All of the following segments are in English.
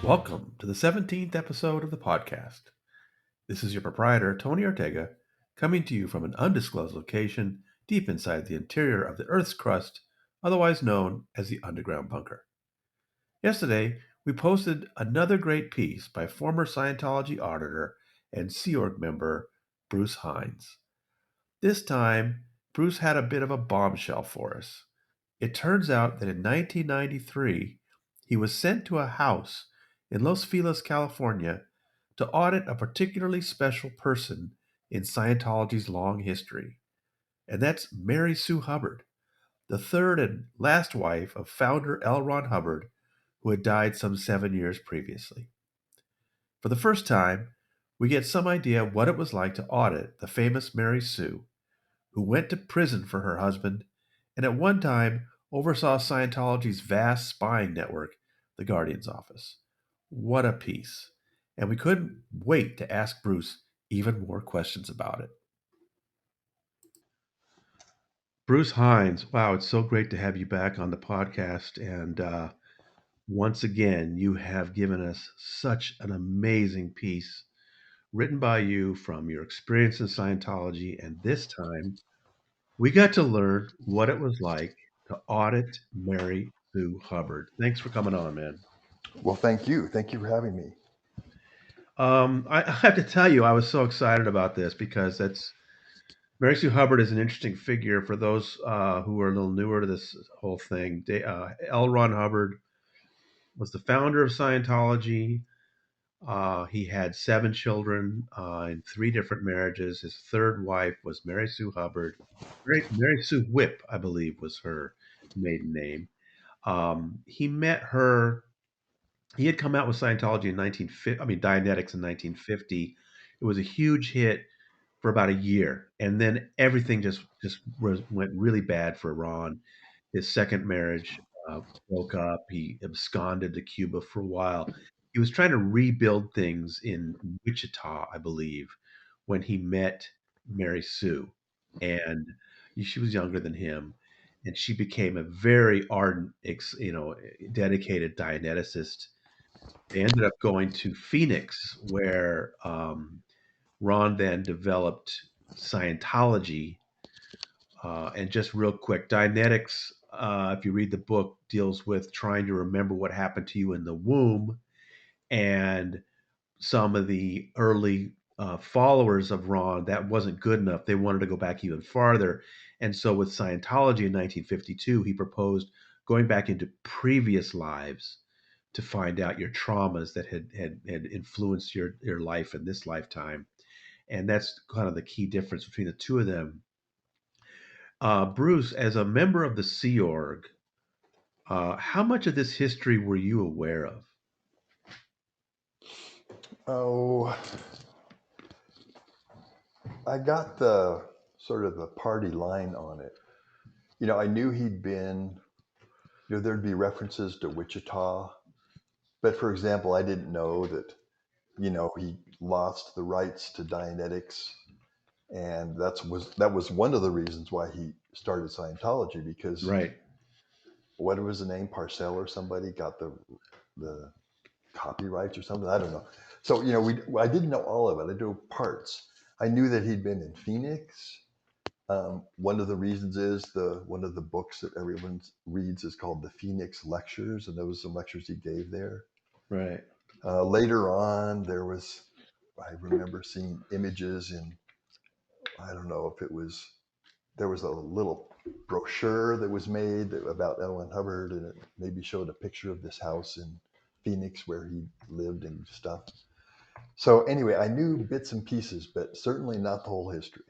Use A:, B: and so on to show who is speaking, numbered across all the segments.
A: Welcome to the 17th episode of the podcast. This is your proprietor, Tony Ortega, coming to you from an undisclosed location deep inside the interior of the Earth's crust, otherwise known as the underground bunker. Yesterday, we posted another great piece by former Scientology auditor and Sea Org member Bruce Hines. This time, Bruce had a bit of a bombshell for us. It turns out that in 1993, he was sent to a house in Los Feliz, California, to audit a particularly special person in Scientology's long history. And that's Mary Sue Hubbard, the third and last wife of founder L. Ron Hubbard, who had died some 7 years previously. For the first time, we get some idea of what it was like to audit the famous Mary Sue, who went to prison for her husband and at one time oversaw Scientology's vast spying network, the Guardian's Office. What a piece. And we couldn't wait to ask Bruce even more questions about it. Bruce Hines, wow, it's so great to have you back on the podcast. And once again, you have given us such an amazing piece written by you from your experience in Scientology. And this time, we got to learn what it was like to audit Mary Sue Hubbard. Thanks for coming on, man.
B: Well, thank you. Thank you for having me.
A: I have to tell you, I was so excited about this because that's Mary Sue Hubbard is an interesting figure for those who are a little newer to this whole thing. L. Ron Hubbard was the founder of Scientology. He had seven children in three different marriages. His third wife was Mary Sue Hubbard. Mary Sue Whip, I believe, was her maiden name. He met her. He had come out with Scientology in 1950. I mean, Dianetics in 1950. It was a huge hit for about a year, and then everything went really bad for Ron. His second marriage broke up. He absconded to Cuba for a while. He was trying to rebuild things in Wichita, I believe, when he met Mary Sue, and she was younger than him, and she became a very ardent, dedicated Dianeticist. They ended up going to Phoenix, where Ron then developed Scientology. And just real quick, Dianetics, if you read the book, deals with trying to remember what happened to you in the womb. And some of the early followers of Ron, that wasn't good enough. They wanted to go back even farther. And so with Scientology in 1952, he proposed going back into previous lives to find out your traumas that had influenced your life in this lifetime. And that's kind of the key difference between the two of them. Bruce, as a member of the Sea Org, how much of this history were you aware of?
B: Oh, I got the sort of the party line on it. I knew he'd been, there'd be references to Wichita. But for example, I didn't know that, he lost the rights to Dianetics. And that was one of the reasons why he started Scientology, because
A: Right.
B: what was the name? Parcell or somebody got the copyrights or something. I don't know. So I didn't know all of it. I knew parts. I knew that he'd been in Phoenix. One of the reasons is one of the books that everyone reads is called the Phoenix Lectures, and there was some lectures he gave there.
A: Right.
B: Later on, I remember seeing images in, I don't know if it was, there was a little brochure that was made about Ellen Hubbard, and it maybe showed a picture of this house in Phoenix where he lived and stuff. So anyway, I knew bits and pieces, but certainly not the whole history.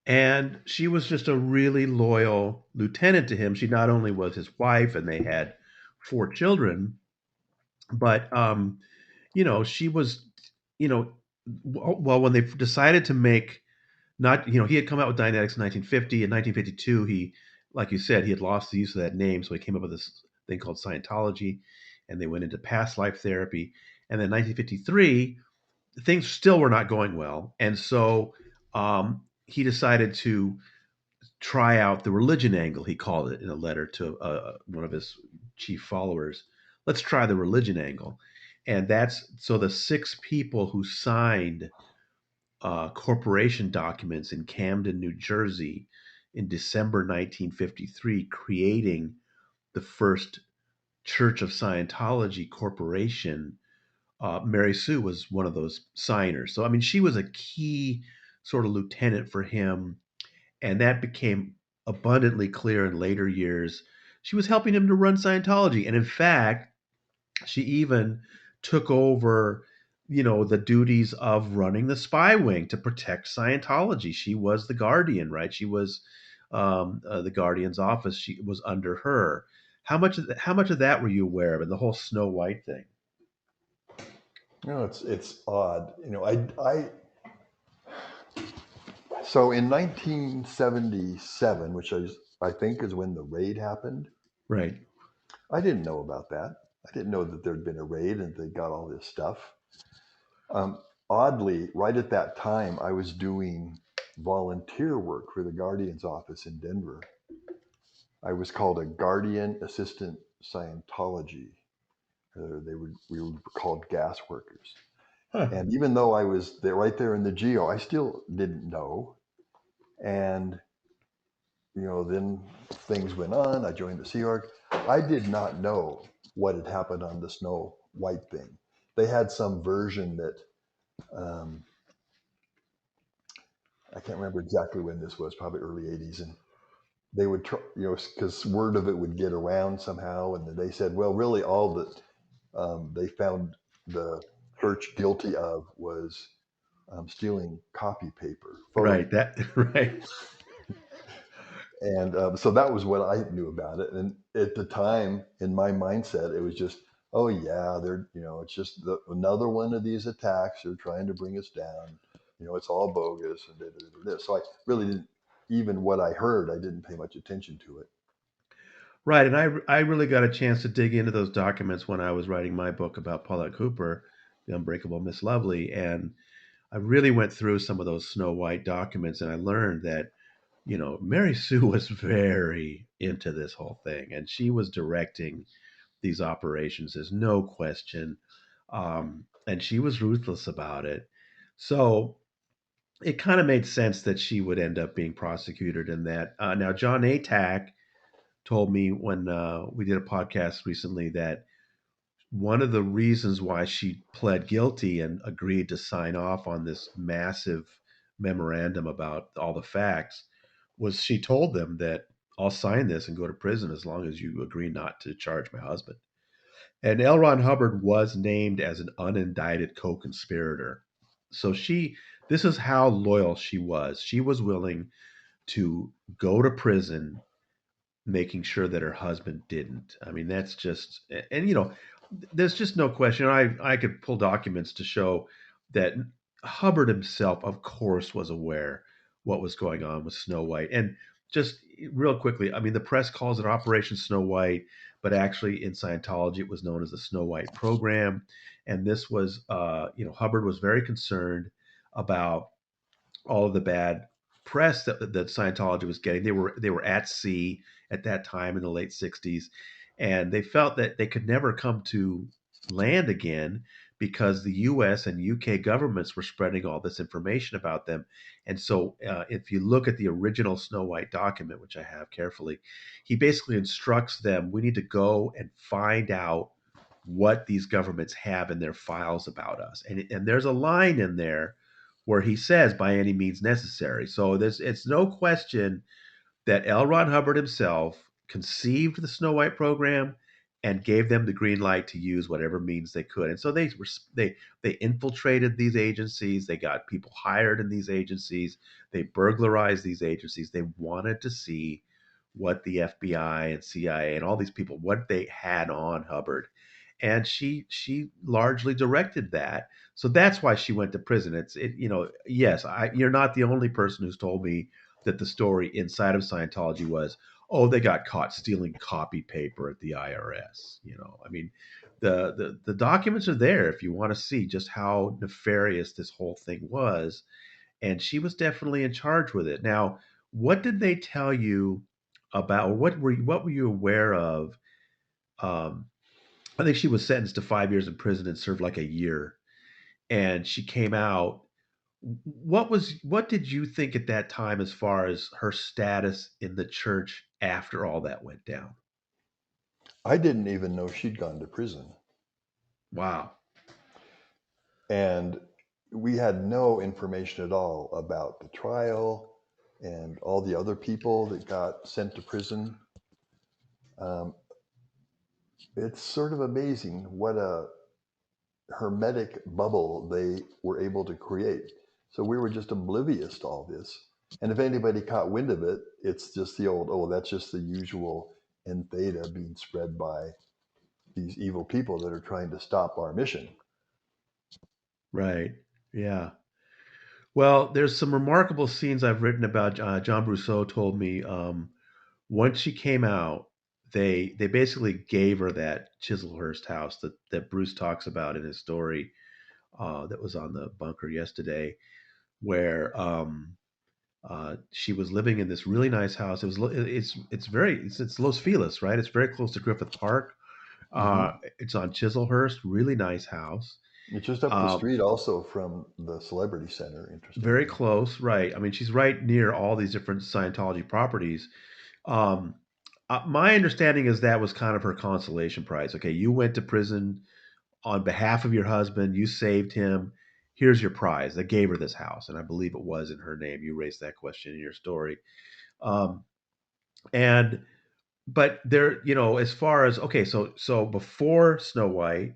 A: And she was just a really loyal lieutenant to him. She not only was his wife, and they had four children, but she was, you know, well, when they decided to make not, he had come out with Dianetics in 1950. In 1952, he, like you said, he had lost the use of that name, so he came up with this thing called Scientology, and they went into past life therapy. And then 1953, things still were not going well, and so he decided to try out the religion angle. He called it in a letter to one of his chief followers, let's try the religion angle. And that's so the six people who signed corporation documents in Camden, New Jersey in December 1953, creating the first Church of Scientology corporation. Mary Sue was one of those signers. So, I mean, she was a key sort of lieutenant for him. And that became abundantly clear in later years. She was helping him to run Scientology. And in fact, she even took over, the duties of running the spy wing to protect Scientology. She was the guardian, right? She was the guardian's office. She was under her. How much of that were you aware of, and the whole Snow White thing?
B: It's odd. So in 1977, which I think is when the raid happened,
A: Right.
B: I didn't know about that. I didn't know that there'd been a raid and they got all this stuff. Um, Oddly, right at that time, I was doing volunteer work for the Guardian's office in Denver. I was called a Guardian Assistant Scientology. We were called gas workers.
A: Huh.
B: And even though I was there, right there in the geo, I still didn't know. And then things went on. I joined the Sea Org. I did not know what had happened on the Snow White thing. They had some version that um, I can't remember exactly when this was, probably early '80s, and they would try, because word of it would get around somehow, and then they said, well, really, all that they found the church guilty of was stealing copy paper, photo.
A: Right. That right.
B: And so that was what I knew about it. And at the time, in my mindset, it was just, oh yeah, it's just another one of these attacks. They're trying to bring us down. It's all bogus and da, da, da, da. So I really didn't, even what I heard, I didn't pay much attention to it.
A: Right, and I really got a chance to dig into those documents when I was writing my book about Paulette Cooper, The Unbreakable Miss Lovely, and I really went through some of those Snow White documents, and I learned that Mary Sue was very into this whole thing, and she was directing these operations. There's no question, and she was ruthless about it. So it kind of made sense that she would end up being prosecuted in that. Now, John Atack told me when we did a podcast recently that one of the reasons why she pled guilty and agreed to sign off on this massive memorandum about all the facts was she told them that I'll sign this and go to prison as long as you agree not to charge my husband. And L. Ron Hubbard was named as an unindicted co-conspirator. So this is how loyal she was. She was willing to go to prison making sure that her husband didn't. I mean, that's just, and there's just no question. I could pull documents to show that Hubbard himself, of course, was aware what was going on with Snow White. And just real quickly, I mean, the press calls it Operation Snow White, but actually in Scientology, it was known as the Snow White Program. And this was, Hubbard was very concerned about all of the bad press that Scientology was getting. They were at sea at that time in the late '60s, and they felt that they could never come to land again because the U.S. and U.K. governments were spreading all this information about them. And so, if you look at the original Snow White document, which I have carefully, he basically instructs them: we need to go and find out what these governments have in their files about us. And there's a line in there where he says by any means necessary. So it's no question that L. Ron Hubbard himself conceived the Snow White program and gave them the green light to use whatever means they could. And so they infiltrated these agencies. They got people hired in these agencies. They burglarized these agencies. They wanted to see what the FBI and CIA and all these people what they had on Hubbard, and she largely directed that. So that's why she went to prison. Yes, you're not the only person who's told me that the story inside of Scientology was, oh, they got caught stealing copy paper at the IRS. I mean, the documents are there if you want to see just how nefarious this whole thing was, and she was definitely in charge with it. Now, what did they tell you about? What were you aware of? Um, I think she was sentenced to 5 years in prison and served like a year. And she came out. What did you think at that time as far as her status in the church after all that went down?
B: I didn't even know she'd gone to prison.
A: Wow.
B: And we had no information at all about the trial and all the other people that got sent to prison. Um, it's sort of amazing what a hermetic bubble they were able to create. So we were just oblivious to all this. And if anybody caught wind of it, it's just the old, oh, that's just the usual N theta being spread by these evil people that are trying to stop our mission.
A: Right. Yeah. Well, there's some remarkable scenes I've written about. John Brousseau told me once she came out, they basically gave her that Chislehurst house that Bruce talks about in his story that was on the bunker yesterday, where she was living in this really nice house. It's Los Feliz, right? It's very close to Griffith Park.
B: Hmm.
A: It's on Chislehurst, really nice house.
B: It's just up the
A: Um,
B: street also from the Celebrity Center,
A: Very
B: interestingly.
A: close, right? I mean, she's right near all these different Scientology properties. Um, my understanding is that was kind of her consolation prize. Okay, you went to prison on behalf of your husband, you saved him. Here's your prize. They gave her this house, and I believe it was in her name. You raised that question in your story. Um, and but there, as far as okay, so before Snow White,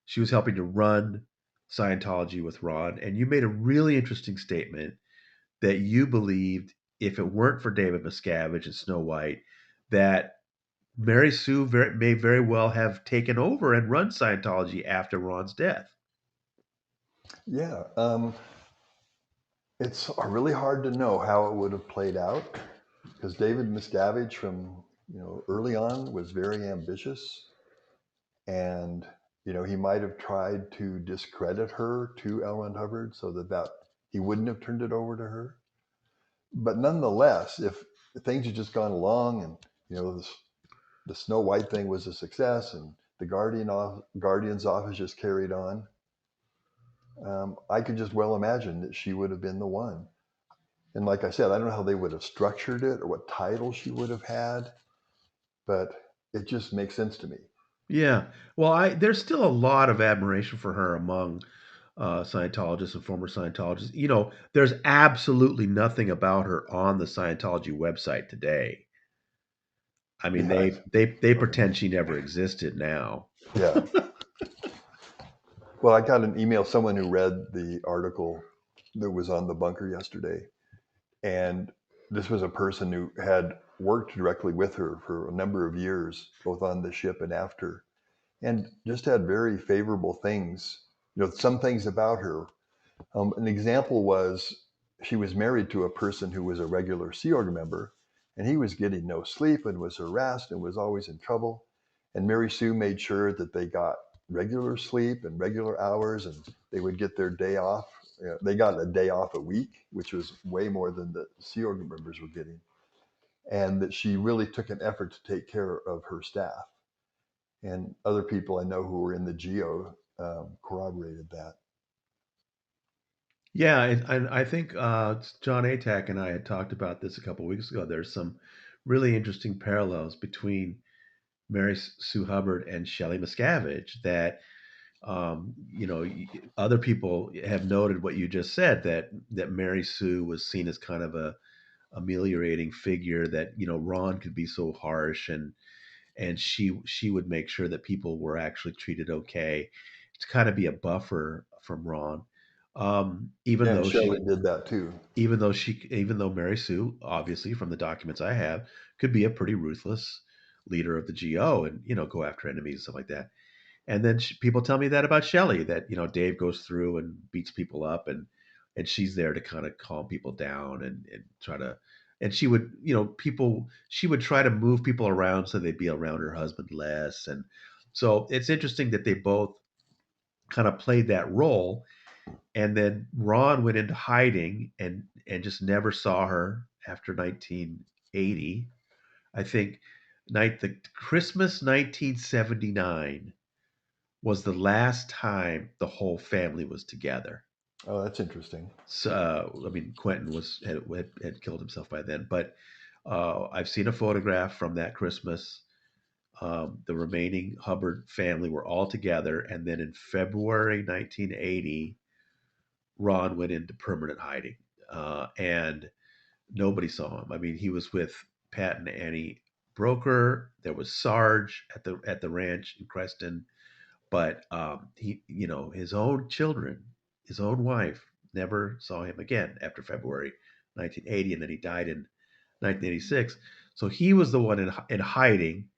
A: she was helping to run Scientology with Ron, and you made a really interesting statement that you believed if it weren't for David Miscavige and Snow White, that Mary Sue may very well have taken over and run Scientology after Ron's death.
B: Yeah, it's really hard to know how it would have played out because David Miscavige, from early on, was very ambitious, and he might have tried to discredit her to L. Ron Hubbard so that he wouldn't have turned it over to her. But nonetheless, if things had just gone along and this, the Snow White thing was a success and the Guardian's office just carried on, I could just well imagine that she would have been the one. And like I said, I don't know how they would have structured it or what title she would have had, but it just makes sense to me.
A: Yeah. Well, there's still a lot of admiration for her among Scientologists and former Scientologists. There's absolutely nothing about her on the Scientology website today. I mean,
B: Yeah,
A: they pretend she never existed now.
B: yeah. Well, I got an email, someone who read the article that was on the bunker yesterday. And this was a person who had worked directly with her for a number of years, both on the ship and after, and just had very favorable things. Some things about her. An example was she was married to a person who was a regular Sea Org member, and he was getting no sleep and was harassed and was always in trouble. And Mary Sue made sure that they got regular sleep and regular hours, and they would get their day off. They got a day off a week, which was way more than the Sea Org members were getting. And that she really took an effort to take care of her staff. And other people I know who were in the GEO corroborated that.
A: Yeah, I think John Atack and I had talked about this a couple weeks ago. There's some really interesting parallels between Mary Sue Hubbard and Shelley Miscavige that other people have noted what you just said, that Mary Sue was seen as kind of a ameliorating figure, that Ron could be so harsh, and she would make sure that people were actually treated okay to kind of be a buffer from Ron.
B: Yeah, and Shelley did that too.
A: Even though Mary Sue, obviously from the documents I have, could be a pretty ruthless leader of the GO and go after enemies and stuff like that. And then people tell me that about Shelley, that Dave goes through and beats people up, and she's there to kind of calm people down and try to. And she would, she would try to move people around so they'd be around her husband less. And so it's interesting that they both kind of played that role. And then Ron went into hiding and just never saw her after 1980. I think the Christmas 1979. was the last time the whole family was together.
B: Oh, that's interesting.
A: So, I mean, Quentin had killed himself by then, but I've seen a photograph from that Christmas. The remaining Hubbard family were all together, and then in February 1980, Ron went into permanent hiding, and nobody saw him. I mean, he was with Pat and Annie Broker. There was Sarge at the ranch in Creston, but he, his own children, his own wife, never saw him again after February 1980, and then he died in 1986. So he was the one in hiding,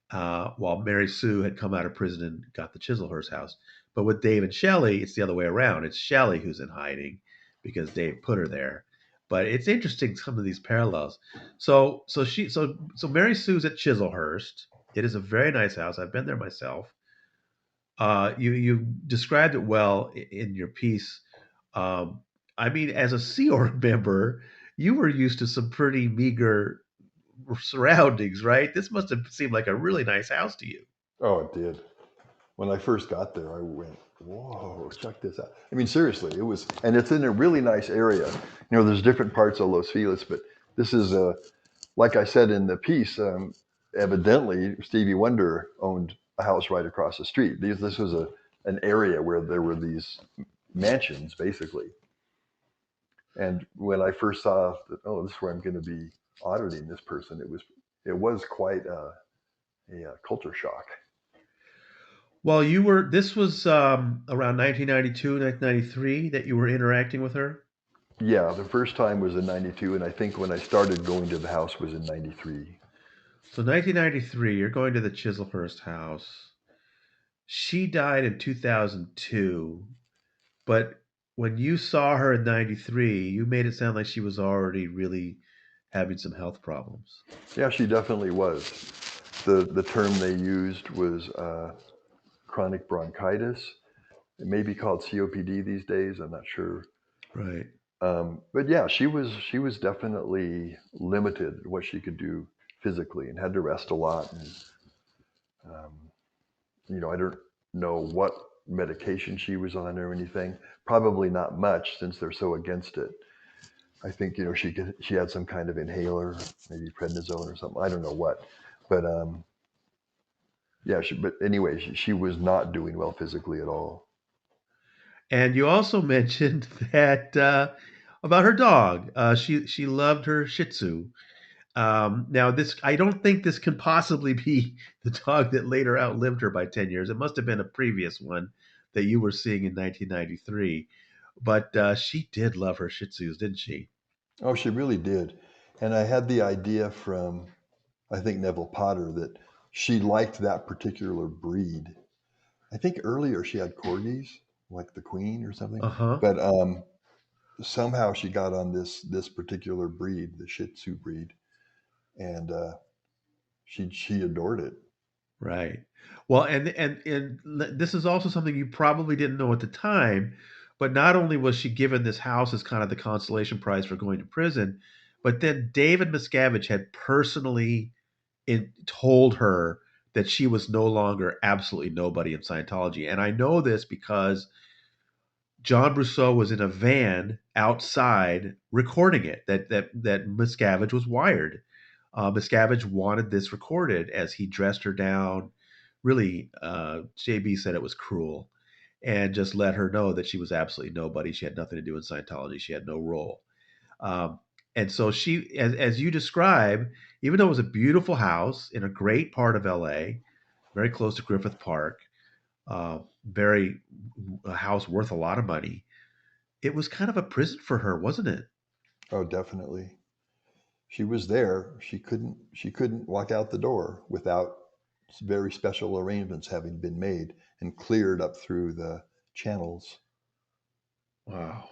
A: while Mary Sue had come out of prison and got the Chislehurst house. But with Dave and Shelley, it's the other way around. It's Shelley who's in hiding because Dave put her there. But it's interesting some of these parallels. So Mary Sue's at Chislehurst. It is a very nice house. I've been there myself. You described it well in your piece. Um, I mean, as a Sea Org member, you were used to some pretty meager surroundings, right? This must have seemed like a really nice house to you.
B: Oh, it did. When I first got there, I went, "Whoa, check this out!" I mean, seriously, it was, and it's in a really nice area. There's different parts of Los Feliz, but this is like I said in the piece. Evidently, Stevie Wonder owned a house right across the street. This was an area where there were these mansions, basically. And when I first saw that, oh, this is where I'm going to be auditing this person, it was quite a culture shock.
A: Well, this was around 1992, 1993 that you were interacting with her.
B: Yeah, the first time was in '92, and I think when I started going to the house was in '93.
A: So 1993, you're going to the Chislehurst house. She died in 2002, but when you saw her in 93, you made it sound like she was already really having some health problems.
B: Yeah, she definitely was. The term they used was chronic bronchitis. It may be called COPD these days. I'm not sure.
A: Right.
B: But yeah, she was definitely limited in what she could do physically and had to rest a lot. And um, I don't know what medication she was on or anything. Probably not much since they're so against it. I think she had some kind of inhaler, maybe prednisone or something. I don't know what, but yeah. But anyway, she was not doing well physically at all.
A: And you also mentioned that about her dog. She loved her Shih Tzu. Now, this I don't think this can possibly be the dog that later outlived her by 10 years. It must have been a previous one that you were seeing in 1993. But she did love her Shih Tzus, didn't she?
B: Oh, she really did. And I had the idea from, I think, Neville Potter that she liked that particular breed. I think earlier she had corgis, like the Queen or something,
A: Uh huh.
B: but somehow she got on this particular breed, the Shih Tzu breed, and she adored it.
A: Right. Well, and this is also something you probably didn't know at the time, but not only was she given this house as kind of the consolation prize for going to prison, but then David Miscavige had personally told her that she was no longer absolutely nobody in Scientology. And I know this because John Brousseau was in a van outside recording it. That Miscavige was wired. Miscavige wanted this recorded as he dressed her down. Really, JB said it was cruel, and just let her know that she was absolutely nobody. She had nothing to do in Scientology. She had no role. Um, and so she, as you describe, even though it was a beautiful house in a great part of LA, very close to Griffith Park, very a house worth a lot of money, it was kind of a prison for her, wasn't it?
B: Oh, definitely. She was there. She couldn't walk out the door without very special arrangements having been made and cleared up through the channels.
A: Wow.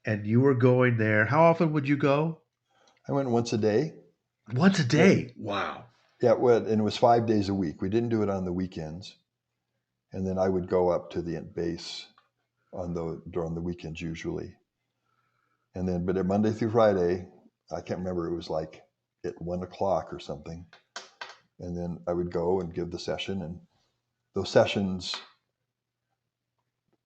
A: And you were going there. How often would you go?
B: I went once a day.
A: Once a
B: Well,
A: day. Wow.
B: yeah, well, and it was 5 days a week. We didn't do it on the weekends, and then I would go up to the base during the weekends usually, and then but at Monday through Friday, I can't remember. It was like at 1 o'clock or something, and then I would go and give the session, and those sessions,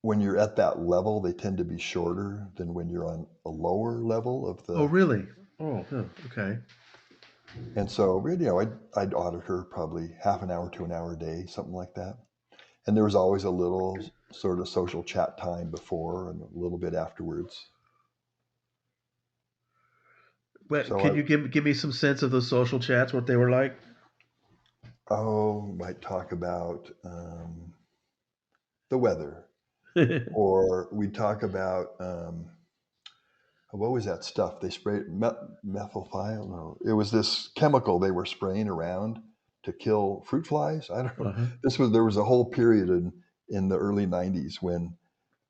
B: when you're at that level, they tend to be shorter than when you're on a lower level of
A: Oh,
B: the.
A: really? Oh, huh, okay.
B: And so, I'd audit her probably half an hour to an hour a day, something like that. And there was always a little sort of social chat time before and a little bit afterwards.
A: But can
B: So
A: you give me some sense of those social chats, what they were like?
B: might talk about the weather, or we'd talk about what was that stuff they sprayed? Methyl? No, it was this chemical they were spraying around to kill fruit flies. I don't know.
A: Uh-huh.
B: There was a whole period in the early '90s when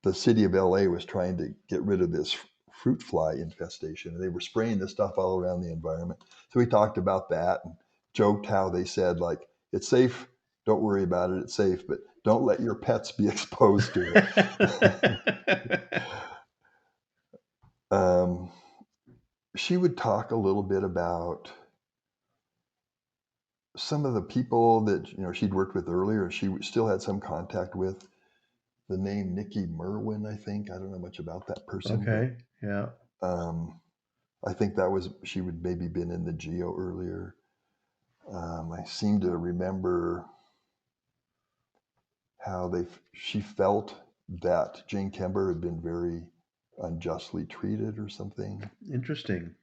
B: the city of LA was trying to get rid of this fruit fly infestation. They were spraying this stuff all around the environment. So we talked about that and joked how they said, like, it's safe, don't worry about it, it's safe, but don't let your pets be exposed to it. um, she would talk a little bit about some of the people that she'd worked with earlier. She still had some contact with. The name Nikki Merwin, I think. I don't know much about that person, but
A: Okay. Yeah.
B: um, I think that was she would maybe been in the Geo earlier. I seem to remember how she felt that Jane Kember had been very unjustly treated or something.
A: Interesting.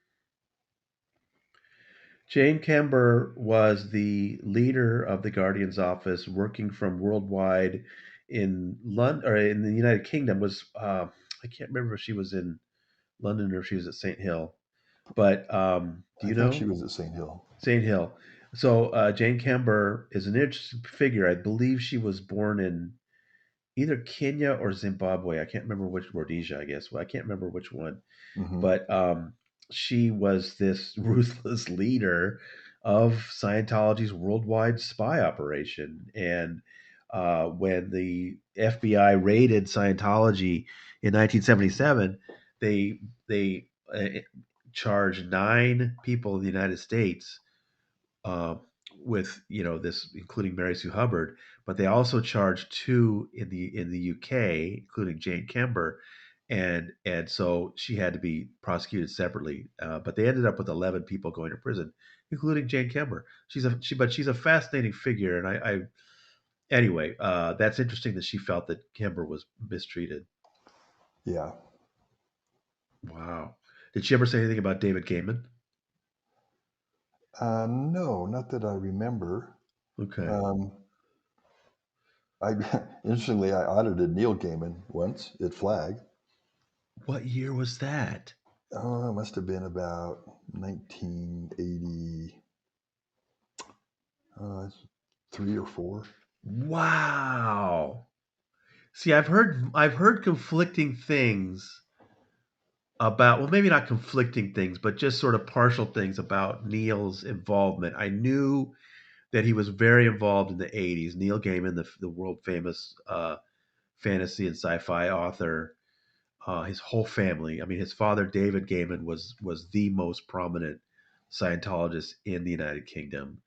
A: Jane Kember was the leader of the Guardian's office, working from worldwide in London or in the United Kingdom. Was I can't remember if she was in London or if she was at St. Hill. But do
B: I
A: you
B: think she
A: know
B: was at St. Hill.
A: St. Hill? So Jane Kember is an interesting figure. I believe she was born in either Kenya or Zimbabwe. I can't remember which Rhodesia, I guess. Well, I can't remember which one.
B: Hmm.
A: But she was this ruthless leader of Scientology's worldwide spy operation. And when the FBI raided Scientology in 1977, they charged 9 people in the United States uh, with this, including Mary Sue Hubbard, but they also charged 2 in the UK, including Jane Kember, and so she had to be prosecuted separately. But they ended up with 11 people going to prison, including Jane Kember. But she's a fascinating figure, and I anyway, that's interesting that she felt that Kember was mistreated.
B: Yeah.
A: Wow. Did she ever say anything about David Gaiman?
B: No, not that I remember.
A: Okay.
B: Um, I interestingly, I audited Neil Gaiman once at Flag.
A: What year was that?
B: Oh, it must have been about 1980, 3 or 4.
A: Wow. See, I've heard conflicting things about, well, maybe not conflicting things, but just sort of partial things about Neil's involvement. I knew that he was very involved in the 80s. Neil Gaiman, the world famous fantasy and sci-fi author, his whole family. I mean, his father David Gaiman was the most prominent Scientologist in the United Kingdom.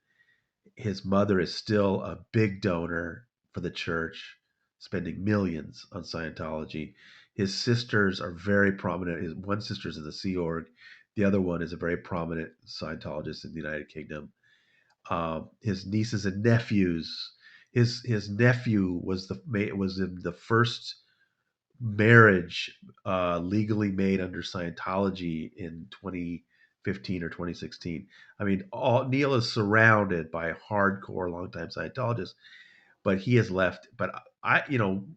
A: His mother is still a big donor for the church, spending millions on Scientology. His sisters are very prominent. His one sister's in the Sea Org, the other one is a very prominent Scientologist in the United Kingdom. His nieces and nephews. His nephew was in the first marriage legally made under Scientology in 2015 or 2016. I mean, Neil is surrounded by hardcore, longtime Scientologists, but he has left. But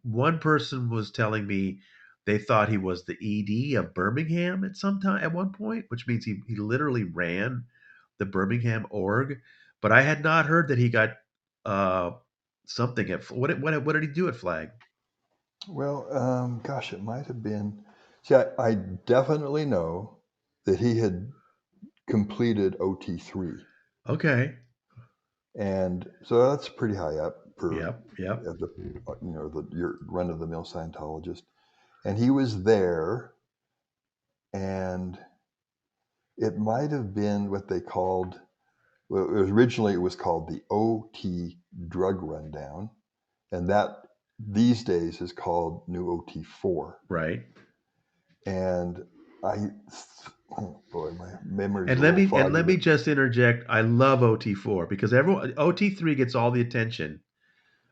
A: one person was telling me they thought he was the ED of Birmingham at some time at one point, which means he literally ran the Birmingham org. But I had not heard that he got uh, something at what did he do at Flag?
B: Well, gosh, it might have been. See, I definitely know that he had completed OT3,
A: Okay.
B: and so that's pretty high up for
A: Yep. Yep.
B: the your run of the mill Scientologist. And he was there, and it might have been what they called. Well, originally it was called the OT drug rundown, and that these days is called New OT4.
A: Right.
B: And I, oh boy, my memory's
A: And
B: a
A: let
B: little
A: me and
B: foggy,
A: let me
B: but
A: just interject. I love OT4 because everyone OT3 gets all the attention,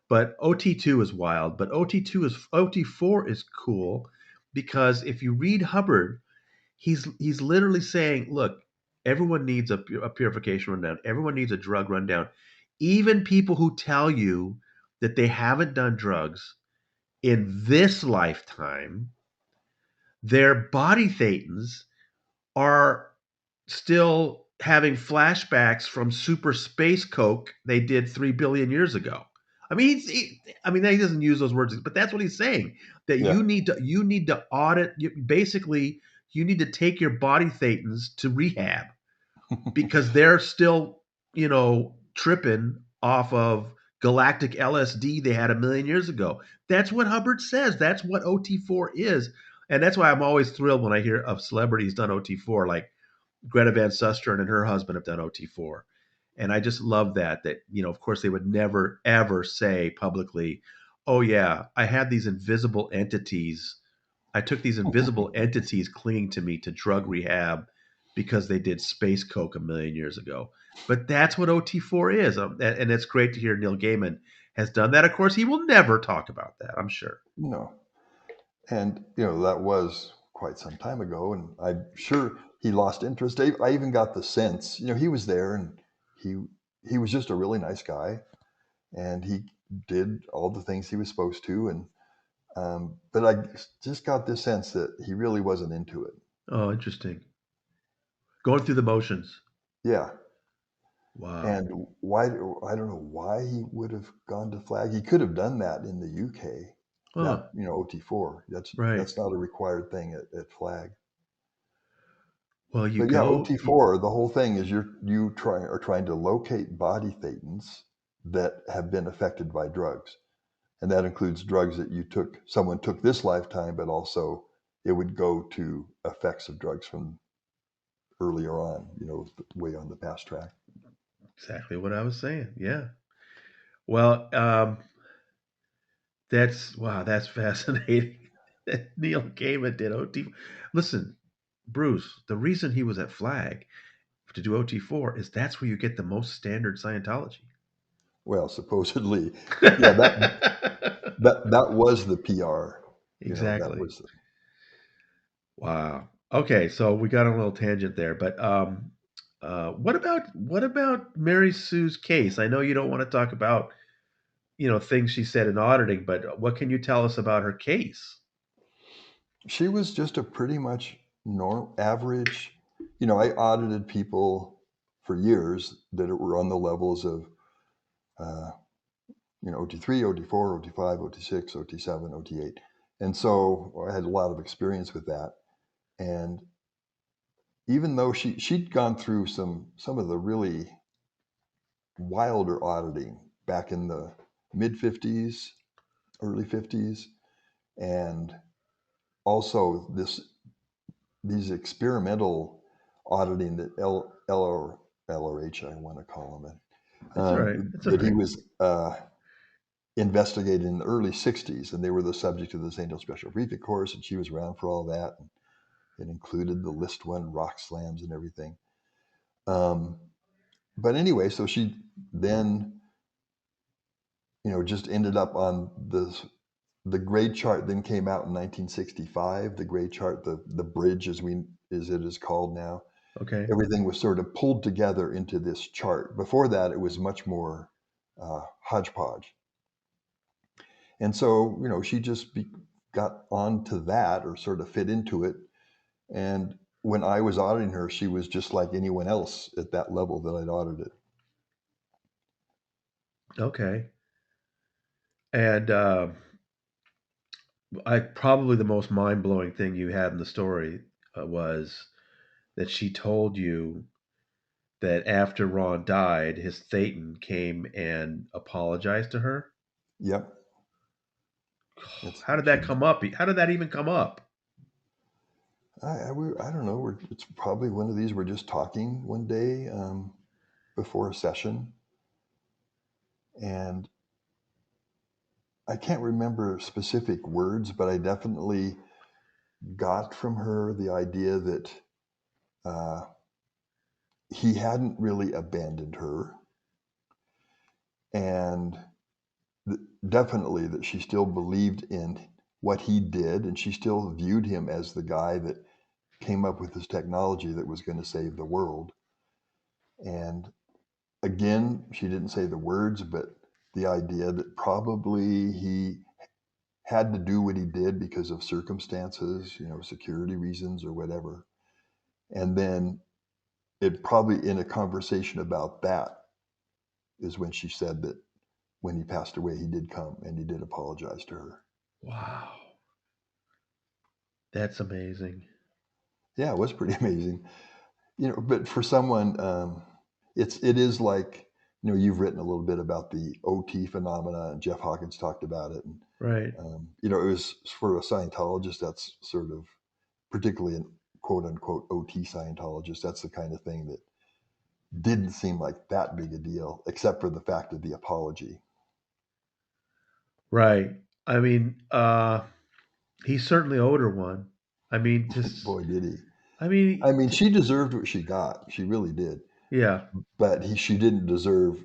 A: but OT2 is wild. But OT4 is cool because if you read Hubbard, he's literally saying, look, everyone needs a purification rundown. Everyone needs a drug rundown. Even people who tell you that they haven't done drugs in this lifetime, their body thetans are still having flashbacks from super space coke they did 3 billion years ago. I mean, I mean, he doesn't use those words, but that's what he's saying. That
B: yeah.
A: you need to audit. Basically, you need to take your body thetans to rehab because they're still, tripping off of galactic LSD they had 1 million years ago. That's what Hubbard says. That's what OT4 is. And that's why I'm always thrilled when I hear of celebrities done OT4, like Greta Van Susteren and her husband have done OT4. And I just love that, of course, they would never, ever say publicly, oh, yeah, I had these invisible entities. I took these invisible entities clinging to me to drug rehab because they did space coke 1 million years ago. But that's what OT4 is. And it's great to hear Neil Gaiman has done that. Of course, he will never talk about that, I'm sure.
B: No. And, that was quite some time ago. And I'm sure he lost interest. I even got the sense, he was there and he, he was just a really nice guy and he did all the things he was supposed to. And, but I just got this sense that he really wasn't into it.
A: Oh, interesting. Going through the motions.
B: Yeah.
A: Wow.
B: And why, I don't know why he would have gone to flag. He could have done that in the UK,
A: Oh,
B: not, OT4.
A: right.
B: That's not a required thing at flag.
A: Well, you
B: But yeah,
A: go.
B: OT4, the whole thing is are trying to locate body thetans that have been affected by drugs. And that includes drugs that someone took this lifetime, but also it would go to effects of drugs from earlier on, way on the past track.
A: Exactly what I was saying. Yeah. Well, that's wow. That's fascinating. Neil Gaiman did OT. Listen, Bruce. The reason he was at Flag to do OT4 is that's where you get the most standard Scientology.
B: Well, supposedly, yeah, that was the PR. That
A: Exactly.
B: was
A: Wow. Okay, so we got on a little tangent there, but what about Mary Sue's case? I know you don't want to talk about things she said in auditing, but what can you tell us about her case?
B: she was just a pretty much average. I audited people for years that were on the levels of uh, OT3, OT4, OT5, OT6, OT7, OT8. And so I had a lot of experience with that. And even though she'd gone through some of the really wilder auditing back in the mid 50s, early 50s, and also these experimental auditing that LRH, I want to call them it,
A: That's all right. That's all
B: that he
A: right.
B: was investigated in the early 60s, and they were the subject of the St. Joe Special Briefing course, and she was around for all that. And it included the list one rock slams and everything. Um, but anyway, so she then, just ended up on the grade chart. Then came out in 1965. The grade chart, the bridge, as it is called now.
A: Okay.
B: Everything was sort of pulled together into this chart. Before that, it was much more hodgepodge. And so, she just got onto that or sort of fit into it. And when I was auditing her, she was just like anyone else at that level that I'd audited.
A: Okay. And I probably the most mind blowing thing you had in the story was that she told you that after Ron died, his Thetan came and apologized to her.
B: Yep. It's
A: How did that
B: she.
A: come up? How did that even come up?
B: I don't know. It's probably one of these. We're just talking one day before a session, and I can't remember specific words, but I definitely got from her the idea that uh, he hadn't really abandoned her, and th- definitely that she still believed in what he did, and she still viewed him as the guy that came up with this technology that was going to save the world. And again, she didn't say the words, but the idea that probably he had to do what he did because of circumstances, security reasons or whatever. And then it probably in a conversation about that is when she said that when he passed away, he did come and he did apologize to her.
A: Wow, that's amazing.
B: Yeah, it was pretty amazing. But for someone, it is like, you've written a little bit about the OT phenomena, and Jeff Hawkins talked about it, and
A: Right.
B: it was for a Scientologist. That's sort of particularly an quote unquote OT Scientologist. That's the kind of thing that didn't seem like that big a deal, except for the fact of the apology.
A: Right. I mean, he certainly owed her one. I mean, just,
B: Boy, did he!
A: I
B: I
A: mean,
B: mean, she deserved what she got. She really did.
A: yeah,
B: But she didn't deserve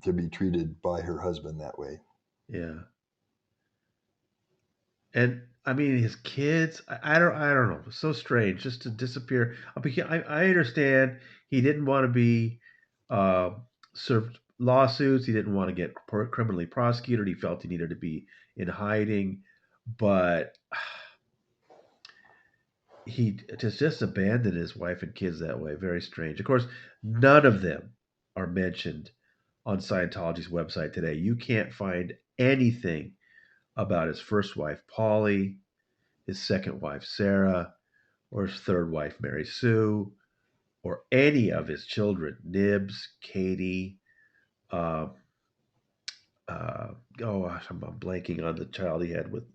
B: to be treated by her husband that way.
A: yeah. And I mean, his kids, I don't know. It's so strange just to disappear. I understand he didn't want to be uh, served lawsuits. He didn't want to get criminally prosecuted. He felt he needed to be in hiding, but he just abandoned his wife and kids that way. Very strange. Of course, none of them are mentioned on Scientology's website today. You can't find anything about his first wife, Polly, his second wife, Sarah, or his third wife, Mary Sue, or any of his children, Nibs, Katie. Uh, uh, oh, I'm blanking on the child he had with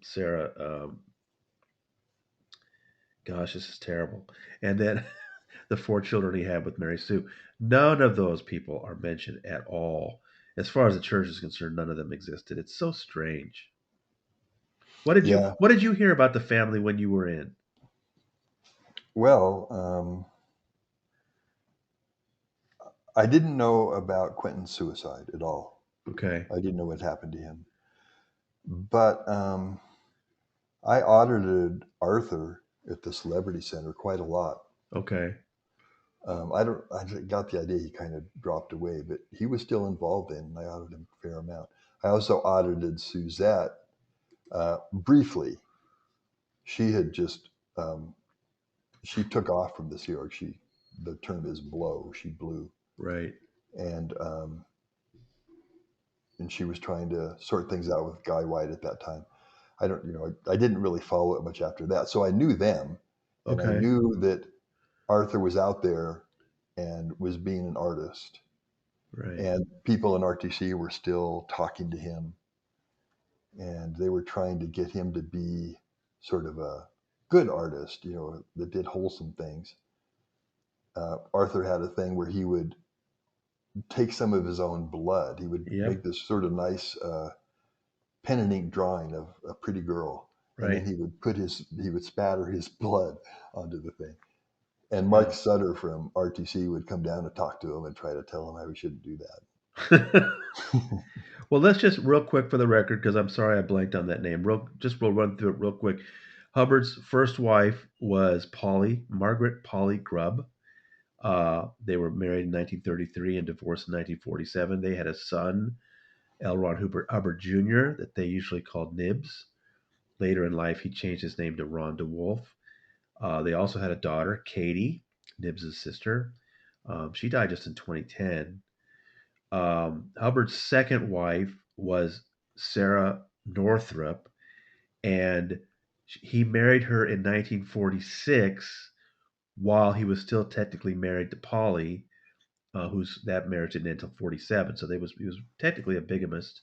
A: Sarah. Gosh, this is terrible. And then the four children he had with Mary Sue. None of those people are mentioned at all. As far as the church is concerned, none of them existed. It's so strange.
B: Yeah.
A: What did you hear about the family when you were in?
B: Well, I didn't know about Quentin's suicide at all.
A: Okay.
B: I didn't know what happened to him. But I audited Arthur at the Celebrity Center quite a lot.
A: Okay.
B: I don't. I got the idea he kind of dropped away, but he was still involved in. And I audited him a fair amount. I also audited Suzette briefly. She had just she took off from the Sea Org. The term is blow. She blew,
A: Right.
B: and she was trying to sort things out with Guy White at that time. I don't, I didn't really follow it much after that. So I knew them, and I
A: Okay.
B: knew that Arthur was out there and was being an artist,
A: Right.
B: and people in RTC were still talking to him, and they were trying to get him to be sort of a good artist, that did wholesome things. Arthur had a thing where he would take some of his own blood. He would make
A: Yep.
B: this sort of nice pen and ink drawing of a pretty girl, and then
A: Right.
B: he would spatter his blood onto the thing. And Mike
A: Yeah.
B: Sutter from RTC would come down and talk to him and try to tell him how he shouldn't do that.
A: Well, let's just real quick for the record, because I'm sorry I blanked on that name. We'll run through it real quick. Hubbard's first wife was Margaret Polly Grubb. They were married in 1933 and divorced in 1947. They had a son, L. Ron Hubbard Jr., that they usually called Nibs. Later in life, he changed his name to Ron DeWolf. They also had a daughter, Katie, Nibs' sister. She died just in 2010. Hubbard's second wife was Sarah Northrup, and he married her in 1946 while he was still technically married to Polly, whose that marriage didn't end until 47. So he was technically a bigamist.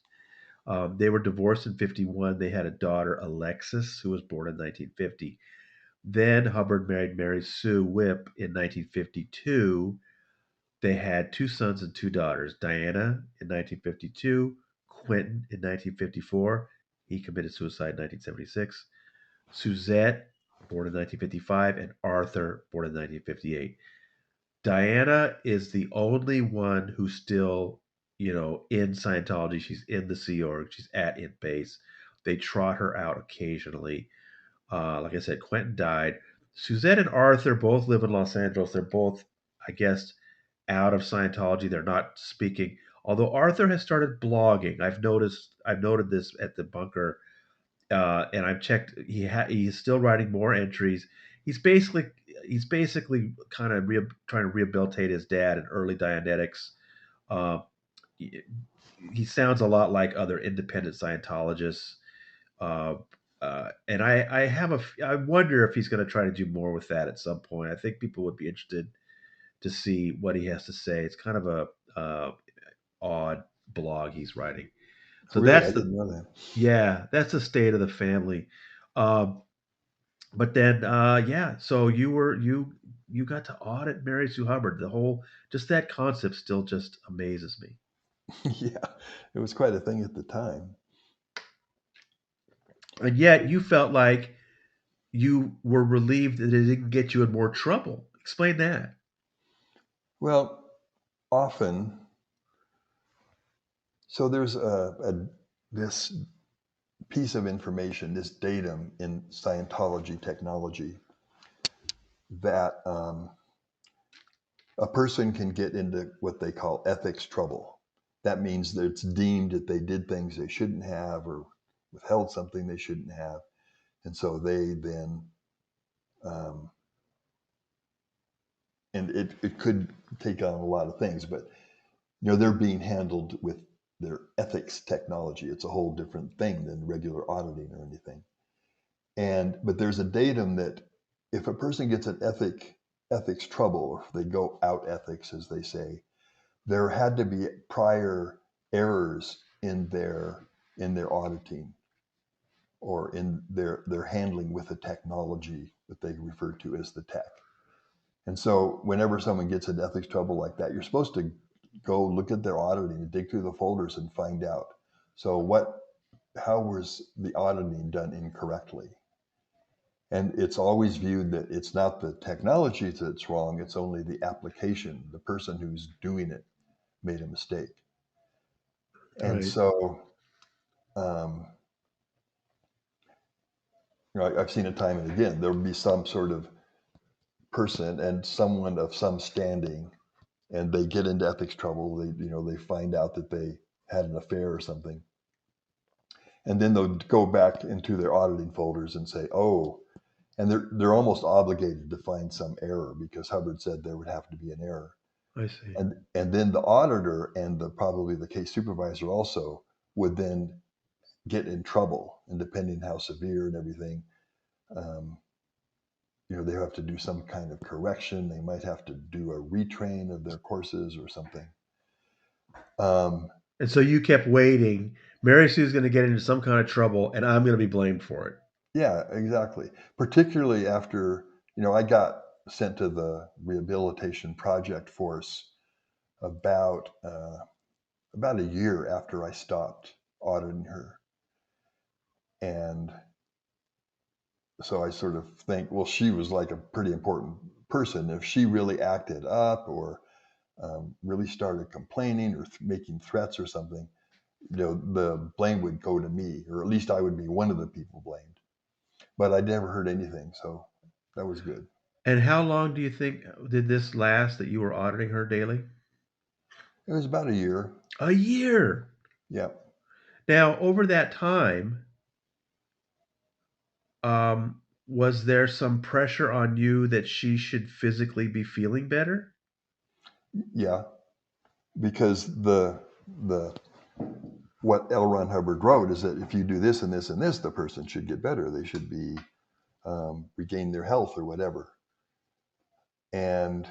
A: They were divorced in 51. They had a daughter, Alexis, who was born in 1950. Then Hubbard married Mary Sue Whipp in 1952. They had two sons and two daughters, Diana in 1952, Quentin in 1954. He committed suicide in 1976. Suzette, born in 1955, and Arthur, born in 1958. Diana is the only one who's still, in Scientology. She's in the Sea Org. She's at in base. They trot her out occasionally. Like I said, Quentin died. Suzette and Arthur both live in Los Angeles. They're both, I guess, out of Scientology. They're not speaking. Although Arthur has started blogging, I've noted this at the bunker, and I've checked. He's still writing more entries. He's basically he's basically kind of trying to rehabilitate his dad in early Dianetics. Uh, he, he sounds a lot like other independent Scientologists. Uh, and I wonder if he's going to try to do more with that at some point. I think people would be interested to see what he has to say. It's kind of a odd blog he's writing. So
B: Really,
A: that's
B: I
A: the
B: didn't know that.
A: yeah, that's the state of the family. Um, but then yeah, so you got to audit Mary Sue Hubbard. The whole just that concept still just amazes me.
B: Yeah, it was quite a thing at the time.
A: And yet you felt like you were relieved that it didn't get you in more trouble. Explain that.
B: Well, often, so there's this piece of information, this datum in Scientology technology that a person can get into what they call ethics trouble. That means that it's deemed that they did things they shouldn't have or withheld something they shouldn't have. And so they then, um, and it could take on a lot of things, but they're being handled with their ethics technology. It's a whole different thing than regular auditing or anything. But there's a datum that if a person gets an ethics trouble, or if they go out ethics, as they say, there had to be prior errors in their auditing or in their handling with the technology that they refer to as the tech. And so whenever someone gets in ethics trouble like that, you're supposed to go look at their auditing and dig through the folders and find out. So how was the auditing done incorrectly? And it's always viewed that it's not the technology that's wrong, it's only the application. The person who's doing it made a mistake. And
A: Right.
B: so, um, I've seen it time and again. There will be some sort of person and someone of some standing, and they get into ethics trouble. They find out that they had an affair or something, and then they'll go back into their auditing folders and say, "Oh," and they're almost obligated to find some error because Hubbard said there would have to be an error.
A: I see.
B: And then the auditor and probably the case supervisor also would then get in trouble, and depending how severe and everything, um, they have to do some kind of correction. They might have to do a retrain of their courses or something. Um,
A: And so you kept waiting. Mary Sue's going to get into some kind of trouble, and I'm going to be blamed for it.
B: yeah, exactly. Particularly after I got sent to the rehabilitation project force about a year after I stopped auditing her, and so I sort of think, well, she was like a pretty important person. If she really acted up or really started complaining or making threats or something, the blame would go to me, or at least I would be one of the people blamed. But I never heard anything, so that was good.
A: And how long do you think did this last that you were auditing her daily?
B: It was about a year.
A: A year.
B: Yeah,
A: Now, over that time, was there some pressure on you that she should physically be feeling better?
B: yeah, because the what L. Ron Hubbard wrote is that if you do this and this and this, the person should get better. They should be regain their health or whatever. And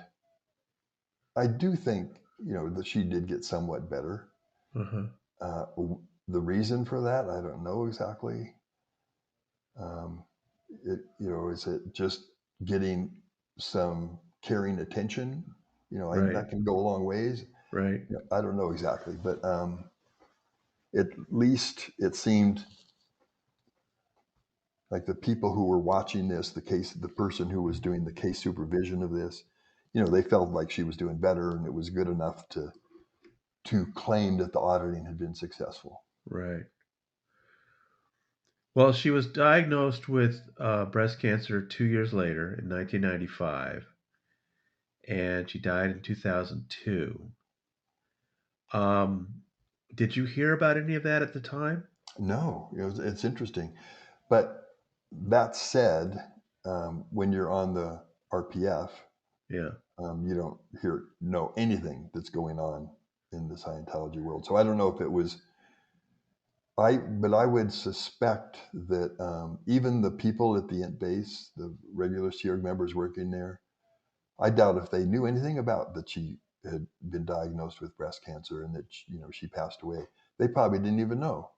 B: I do think that she did get somewhat better.
A: Uh-huh.
B: Uh, the reason for that, I don't know exactly. Um, is it just getting some caring attention?
A: Right.
B: That can go a long ways.
A: Right.
B: I don't know exactly, but at least it seemed like the people who were watching this, the person who was doing the case supervision of this, they felt like she was doing better and it was good enough to claim that the auditing had been successful.
A: Right. Well, she was diagnosed with breast cancer 2 years later in 1995, and she died in 2002. Um, did you hear about any of that at the time?
B: No, it's interesting. But that said, when you're on the RPF,
A: Yeah.
B: you don't know anything that's going on in the Scientology world. So I don't know if it was but I would suspect that even the people at the Int base, the regular Sea Org members working there, I doubt if they knew anything about that she had been diagnosed with breast cancer and that she passed away. They probably didn't even know.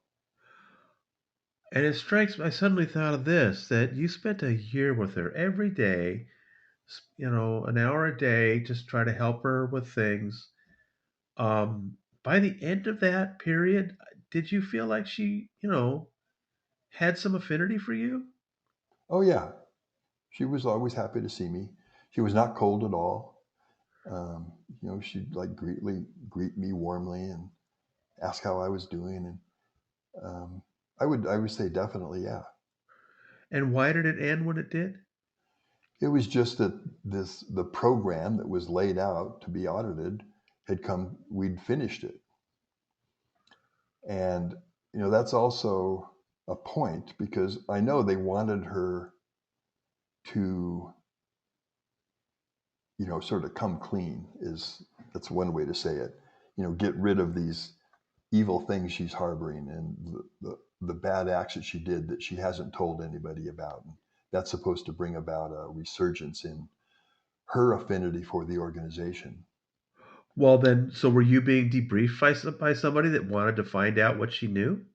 A: And it strikes me, I suddenly thought of this, that you spent a year with her every day, an hour a day, just try to help her with things. By the end of that period, did you feel like she, had some affinity for you?
B: Oh yeah, she was always happy to see me. She was not cold at all. She'd like greet me warmly and ask how I was doing, and I would say definitely yeah.
A: And why did it end when it did?
B: It was just that the program that was laid out to be audited had come. We'd finished it, and that's also a point because I know they wanted her to sort of come clean. That's one way to say it. Get rid of these evil things she's harboring and the bad acts that she did that she hasn't told anybody about. And that's supposed to bring about a resurgence in her affinity for the organization.
A: Well, then, so were you being debriefed by somebody that wanted to find out what she knew?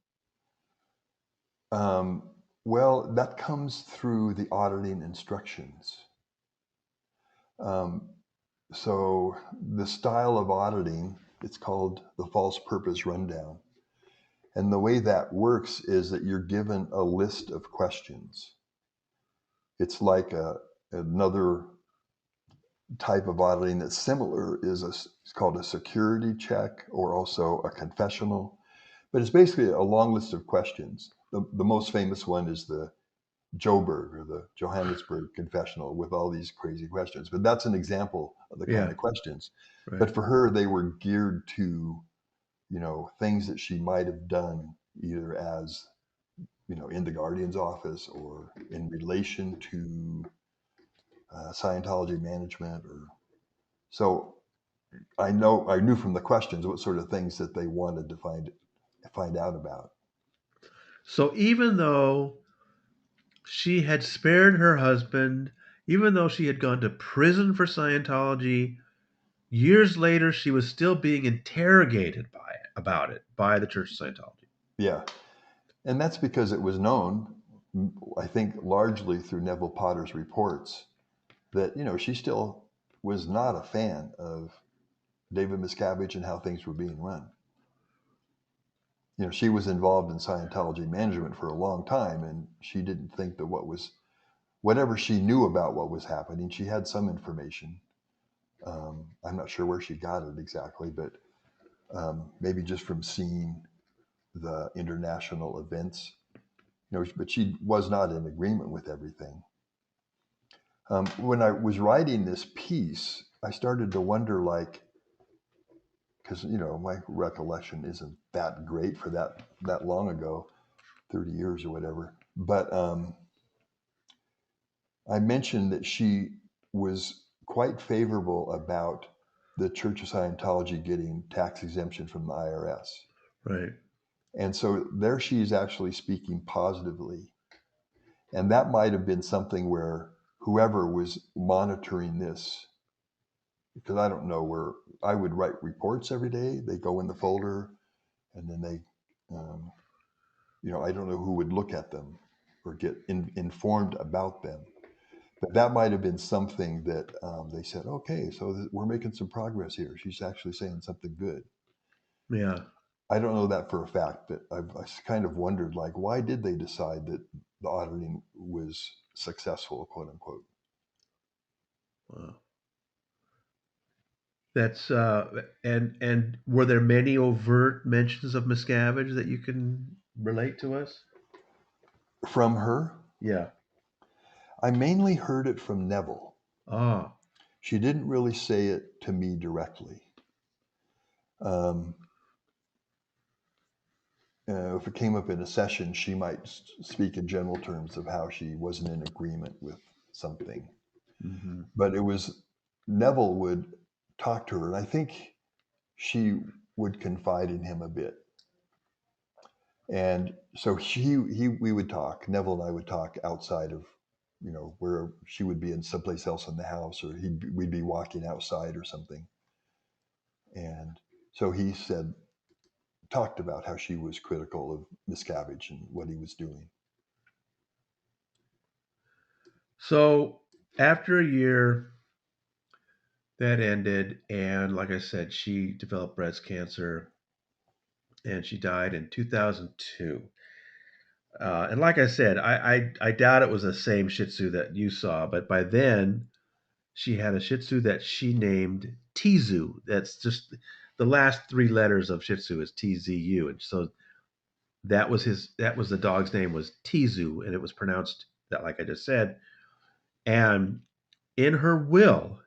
B: Um, well, that comes through the auditing instructions. Um, so the style of auditing, it's called the false purpose rundown. And the way that works is that you're given a list of questions. It's like another type of auditing that's similar it's called a security check or also a confessional. But it's basically a long list of questions. The most famous one is the Joburg or the Johannesburg confessional with all these crazy questions. But that's an example of the kind
A: Yeah,
B: of questions.
A: right.
B: But for her, they were geared to, things that she might have done either as, in the guardian's office or in relation to Scientology management. Or so I knew from the questions what sort of things that they wanted to find out about.
A: So even though she had spared her husband, even though she had gone to prison for Scientology, years later she was still being interrogated about it by the Church of Scientology.
B: Yeah, and that's because it was known, I think, largely through Neville Potter's reports that she still was not a fan of David Miscavige and how things were being run. She was involved in Scientology management for a long time, and she didn't think that whatever she knew about what was happening, she had some information. I'm not sure where she got it exactly, but maybe just from seeing the international events. But she was not in agreement with everything. When I was writing this piece, I started to wonder, like, because my recollection isn't that great for that long ago, 30 years or whatever. But I mentioned that she was quite favorable about the Church of Scientology getting tax exemption from the IRS.
A: Right.
B: And so there she's actually speaking positively. And that might have been something where whoever was monitoring this, because I don't know where I would write reports every day, they go in the folder and then um, I don't know who would look at them or get informed about them. But that might have been something that they said, okay, so we're making some progress here. She's actually saying something good.
A: Yeah.
B: I don't know that for a fact, but I kind of wondered, like, why did they decide that the auditing was successful, quote unquote?
A: Wow. That's and were there many overt mentions of Miscavige that you can relate to us?
B: From her,
A: Yeah.
B: I mainly heard it from Neville.
A: Ah.
B: She didn't really say it to me directly. Um, if it came up in a session, she might speak in general terms of how she wasn't in agreement with something.
A: Hmm.
B: But it was Neville would talk to her, and I think she would confide in him a bit. And so we would talk. Neville and I would talk outside of, where she would be in someplace else in the house, or we'd be walking outside or something. And so he talked about how she was critical of Miscavige and what he was doing.
A: So after a year, that ended, and like I said, she developed breast cancer, and she died in 2002. And like I said, I doubt it was the same Shih Tzu that you saw, but by then she had a Shih Tzu that she named Tizu. That's just the last three letters of Shih Tzu is TZU, and so that was the dog's name was Tizu, and it was pronounced that like I just said. And in her will,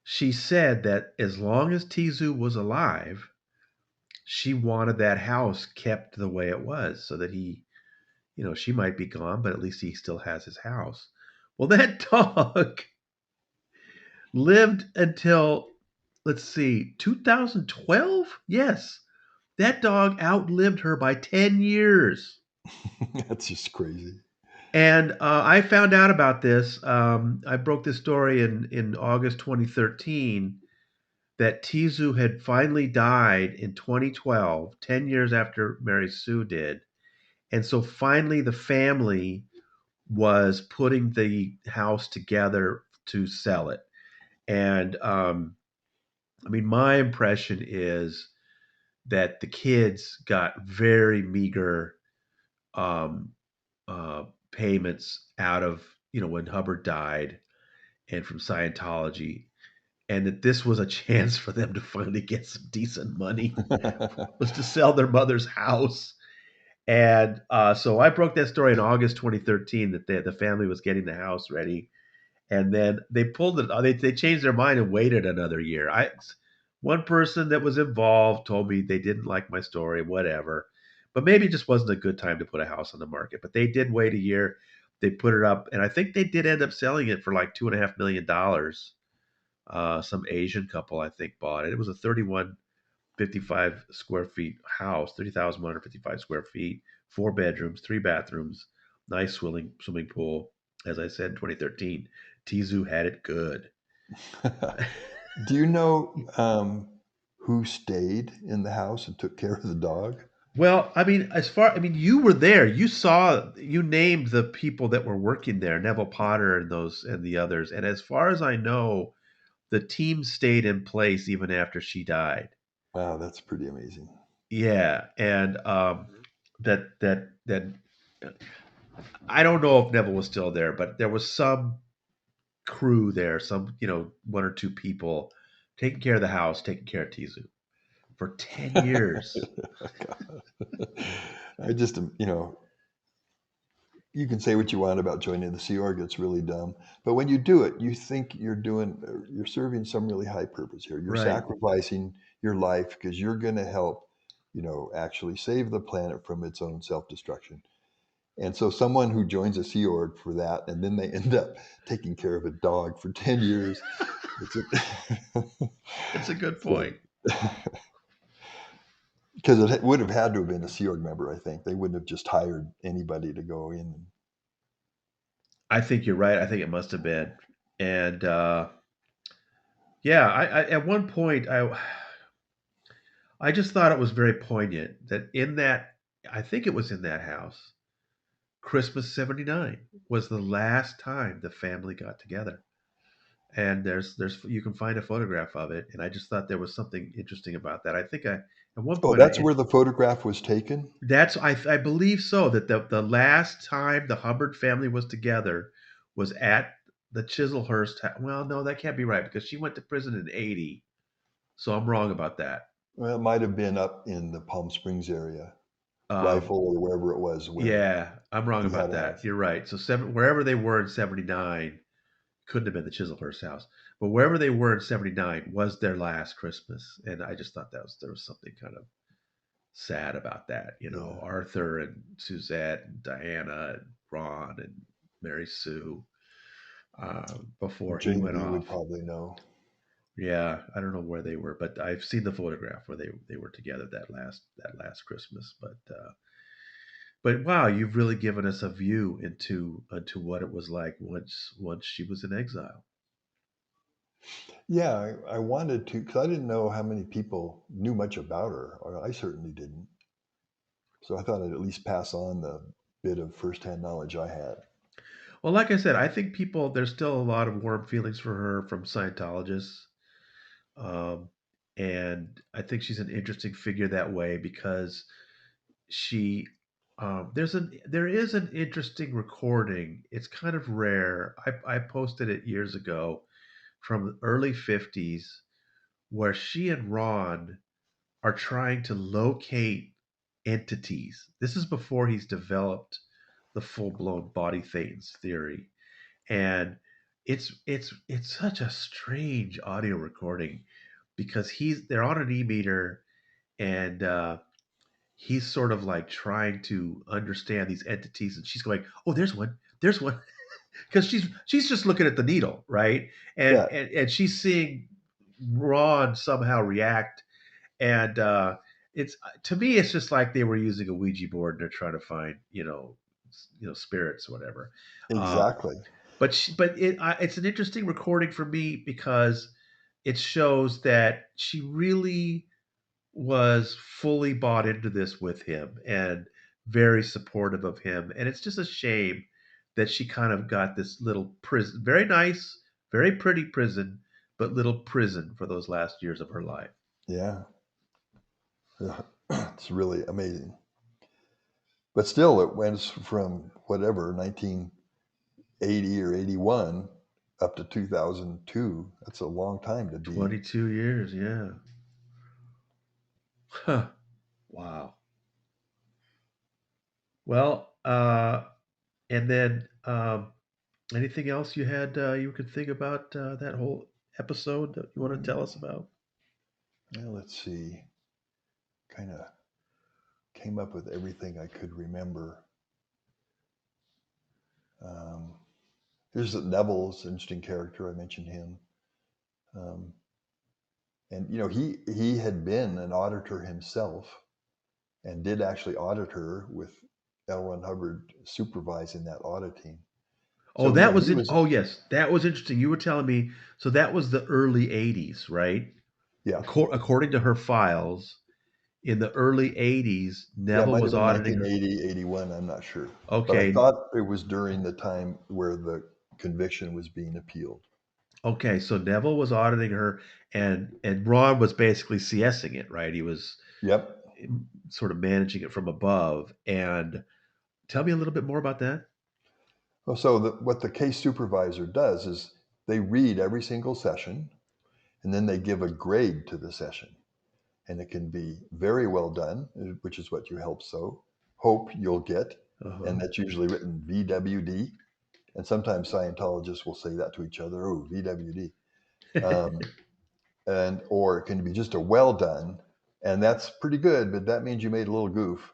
A: she said that as long as Tizu was alive, she wanted that house kept the way it was so that she might be gone, but at least he still has his house. Well, that dog lived until, let's see, 2012? Yes. That dog outlived her by 10 years.
B: That's just crazy.
A: And I found out about this. I broke this story in August 2013 that Tizu had finally died in 2012, 10 years after Mary Sue did. And so finally, the family was putting the house together to sell it. And I mean, my impression is that the kids got very meager um, uh, payments out of, when Hubbard died and from Scientology, and that this was a chance for them to finally get some decent money, was to sell their mother's house. And so I broke that story in August 2013 that the family was getting the house ready, and then they pulled it. They changed their mind and waited another year. One person that was involved told me they didn't like my story, whatever, but maybe it just wasn't a good time to put a house on the market. But they did wait a year. They put it up, and I think they did end up selling it for like $2.5 million. Some Asian couple, I think, bought it. It was a 3155 square feet house, 30,155 square feet, 4 bedrooms, 3 bathrooms, nice swimming pool. As I said in 2013, Tizu had it good.
B: Do you know who stayed in the house and took care of the dog?
A: Well, I mean, you were there. You named the people that were working there, Neville Potter and those and the others. And as far as I know, the team stayed in place even after she died.
B: Wow, that's pretty amazing.
A: Yeah, and that I don't know if Neville was still there, but there was some crew there, some one or two people taking care of the house, taking care of Tizu for 10 years.
B: I just, you can say what you want about joining the Sea Org. It's really dumb. But when you do it, you think you're serving some really high purpose here. You're
A: Right.
B: sacrificing your life because you're going to help, actually save the planet from its own self destruction. And so someone who joins a Sea Org for that, and then they end up taking care of a dog for 10 years. It's a,
A: It's a good
B: so,
A: point.
B: because it would have had to have been a Sea Org member, I think. They wouldn't have just hired anybody to go in.
A: I think you're right. I think it must have been. And yeah, at one point I just thought it was very poignant that in that I think it was in that house, Christmas '79 was the last time the family got together. and there's you can find a photograph of it, and I just thought there was something interesting about that. I think I at one
B: Oh,
A: point
B: that's where the photograph was taken?
A: that's I believe so that the last time the Hubbard family was together was at the Chiselhurst. Well, no, that can't be right because she went to prison in '80, so I'm wrong about that.
B: Well, it might have been up in the Palm Springs area,
A: Um,
B: Rifle or wherever it was where
A: yeah, I'm wrong
B: he had
A: about
B: a
A: that.
B: house.
A: You're right. So wherever they were in '79 couldn't have been the Chiselhurst house, but wherever they were in '79 was their last Christmas, and I just thought that was there was something kind of sad about that. You know,
B: Yeah.
A: Arthur and Suzette and Diana and Ron and Mary Sue before he went
B: Jamie would
A: off.
B: probably know.
A: Yeah, I don't know where they were, but I've seen the photograph where they were together that last Christmas. But wow, you've really given us a view into what it was like once she was in exile.
B: Yeah, I wanted to, because I didn't know how many people knew much about her. Or I certainly didn't. So I thought I'd at least pass on the bit of firsthand knowledge I had.
A: Well, like I said, I think people there's still a lot of warm feelings for her from Scientologists. Um, and I think she's an interesting figure that way because she there is an interesting recording. It's kind of rare. I posted it years ago from the early '50s where she and Ron are trying to locate entities. This is before he's developed the full blown body thetans theory, and it's such a strange audio recording because they're on an e-meter and he's sort of like trying to understand these entities and she's going, oh, there's one because she's just looking at the needle, right? and
B: Yeah,
A: and she's seeing Ron somehow react, and it's to me it's just like they were using a Ouija board and they're trying to find spirits or whatever. uh,
B: exactly.
A: but it's an interesting recording for me because it shows that she really was fully bought into this with him and very supportive of him. And it's just a shame that she kind of got this little prison, very nice, very pretty prison, but little prison for those last years of her life.
B: Yeah. It's really amazing. But still, it went from whatever, 1980 or 81 up to 2002. That's a long time to be.
A: 22 years, yeah. Huh. Wow. Well, and then anything else you had you could think about that whole episode that you want to tell us about?
B: Well, let's see. Kind of came up with everything I could remember. Um, Here's Neville's an interesting character. I mentioned him. Um, and he had been an auditor himself and did actually audit her with L. Ron Hubbard supervising that auditing.
A: Oh,
B: So
A: that was
B: he
A: it.
B: was,
A: Oh, yes, that was interesting. You were telling me, so that was the early '80s, right?
B: yeah,
A: According to her files, in the early '80s,
B: yeah, it
A: Neville
B: might have
A: was
B: been
A: auditing her.
B: 1980, 81. I'm not sure, but I
A: Okay,
B: thought it was during the time where the conviction was being appealed.
A: okay, so Neville was auditing her, and Ron was basically CSing it, right? He was
B: Yep.
A: sort of managing it from above. And tell me a little bit more about that.
B: Well, so what the case supervisor does is they read every single session and then they give a grade to the session. And it can be very well done, which is what you hope you'll get.
A: Uh huh.
B: And that's usually written VWD. And sometimes Scientologists will say that to each other, oh, VWD. Um, and or it can be just a well done, and that's pretty good, but that means you made a little goof.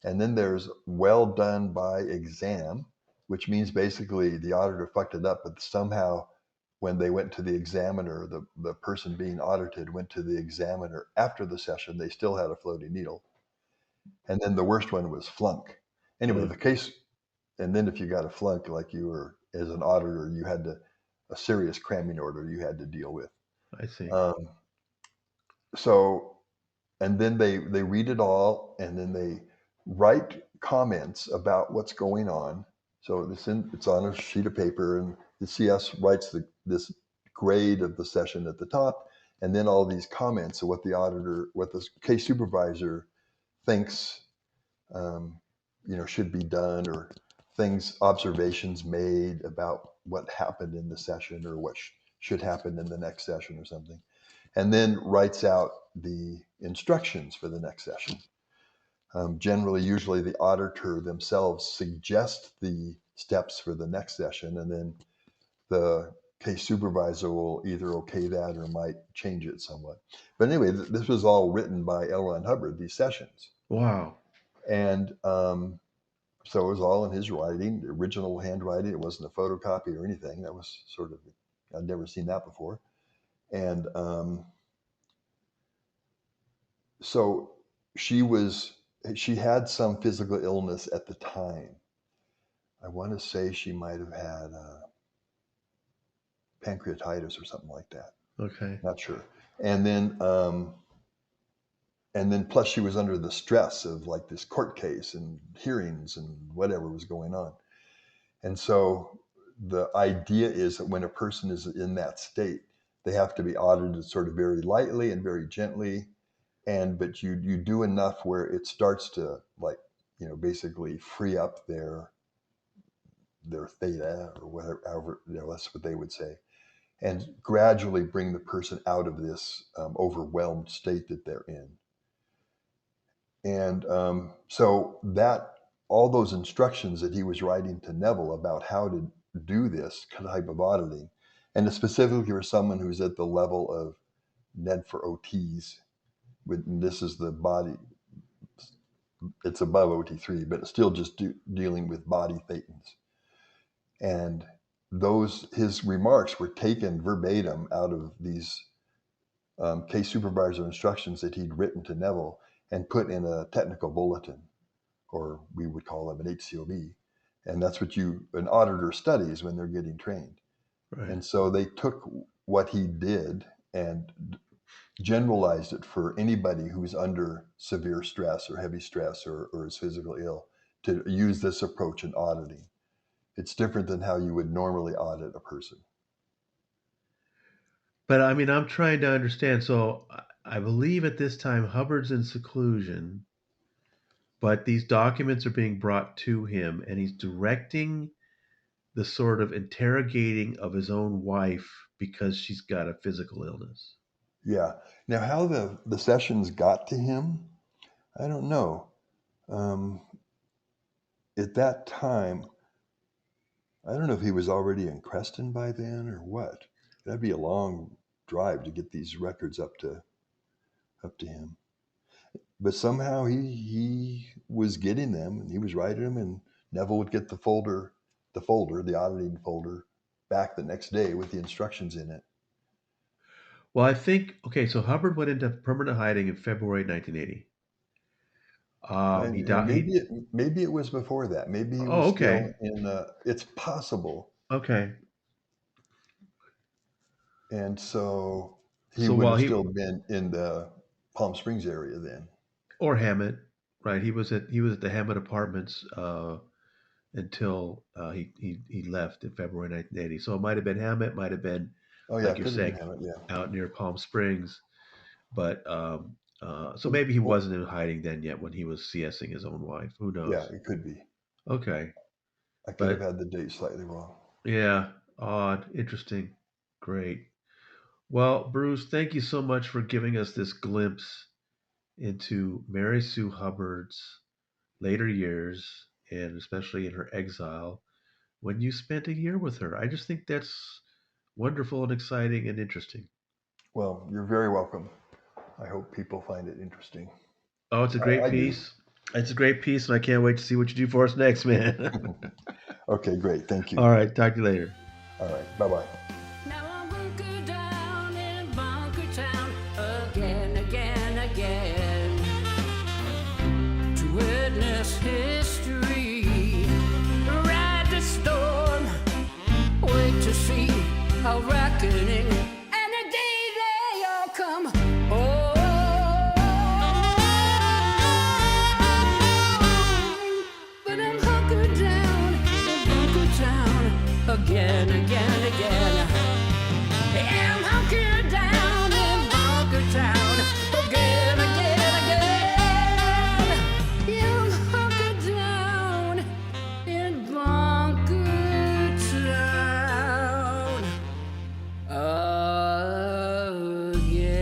B: And then there's well done by exam, which means basically the auditor fucked it up, but somehow when they went to the examiner, the person being audited went to the examiner after the session, they still had a floating needle. And then the worst one was flunk. Anyway,
A: Uh,
B: the case, and then if you got a flunk, like you were as an auditor, a serious cramming order you had to deal with.
A: I see.
B: Um, so and then they read it all and then they write comments about what's going on. So it's on a sheet of paper and the CS writes this grade of the session at the top, and then all these comments of what the case supervisor thinks, um, should be done, or observations made about what happened in the session, or what should happen in the next session or something, and then writes out the instructions for the next session. Usually the auditor themselves suggest the steps for the next session, and then the case supervisor will either okay that or might change it somewhat. But anyway, this was all written by L. Ron Hubbard, these sessions.
A: Wow.
B: And so it was all in his writing, the original handwriting. It wasn't a photocopy or anything. That was sort of, I'd never seen that before. And so she had some physical illness at the time. I want to say she might have had pancreatitis or something like that.
A: Okay.
B: Not sure. And then plus she was under the stress of like this court case and hearings and whatever was going on. And so the idea is that when a person is in that state, they have to be audited sort of very lightly and very gently. But you do enough where it starts to, like, basically free up their theta or whatever, however, that's what they would say, and gradually bring the person out of this overwhelmed state that they're in. And so that all those instructions that he was writing to Neville about how to do this type of auditing, and specifically for someone who's at the level of Ned for OTs, this is the body, it's above OT3, but it's still just dealing with body thetans. And his remarks were taken verbatim out of these case supervisor instructions that he'd written to Neville and put in a technical bulletin, or we would call them an HCOB. And that's what an auditor studies when they're getting trained.
A: Right.
B: And so they took what he did and generalized it for anybody who's under severe stress or heavy stress or is physically ill, to use this approach in auditing. It's different than how you would normally audit a person.
A: But I mean, I'm trying to understand. So I believe at this time Hubbard's in seclusion, but these documents are being brought to him, and he's directing the sort of interrogating of his own wife because she's got a physical illness.
B: Yeah. Now, how the sessions got to him, I don't know. At that time, I don't know if he was already in Creston by then or what. That'd be a long drive to get these records up to him. But somehow he was getting them, and he was writing them, and Neville would get the auditing folder back the next day with the instructions in it.
A: Well, I think, okay, so Hubbard went into permanent hiding in February 1980. He died.
B: Maybe it was before that. Maybe he
A: Oh,
B: was
A: okay.
B: still in. It's possible.
A: Okay.
B: And so he
A: So
B: would
A: while
B: have
A: he
B: still been in the Palm Springs area then.
A: or Hammett, right? He was at the Hammett Apartments until he left in February 1980. So it might have been Hammett, might have been,
B: Oh yeah,
A: like
B: it
A: you're
B: could have been
A: saying,
B: Hammett. Yeah.
A: out near Palm Springs. But so maybe he
B: Well,
A: wasn't in hiding then yet when he was CSing his own wife. Who knows?
B: yeah, it could be.
A: Okay.
B: I could have
A: But
B: had the date slightly wrong.
A: yeah, odd, interesting, great. Well, Bruce, thank you so much for giving us this glimpse into Mary Sue Hubbard's later years, and especially in her exile, when you spent a year with her. I just think that's wonderful and exciting and interesting.
B: Well, you're very welcome. I hope people find it interesting.
A: Oh, it's a great
B: I do.
A: piece. It's a great piece, and I can't wait to see what you do for us next, man.
B: Okay, great. Thank you.
A: All right, talk to you later.
B: All right. Bye-bye.
C: Now I'm bunker down in bunker town again, again, again, to witness history, ride the storm, wait to see a reckoning, and the day they all come. Oh, but I'm hunkered down in bunker town again, again, again. again.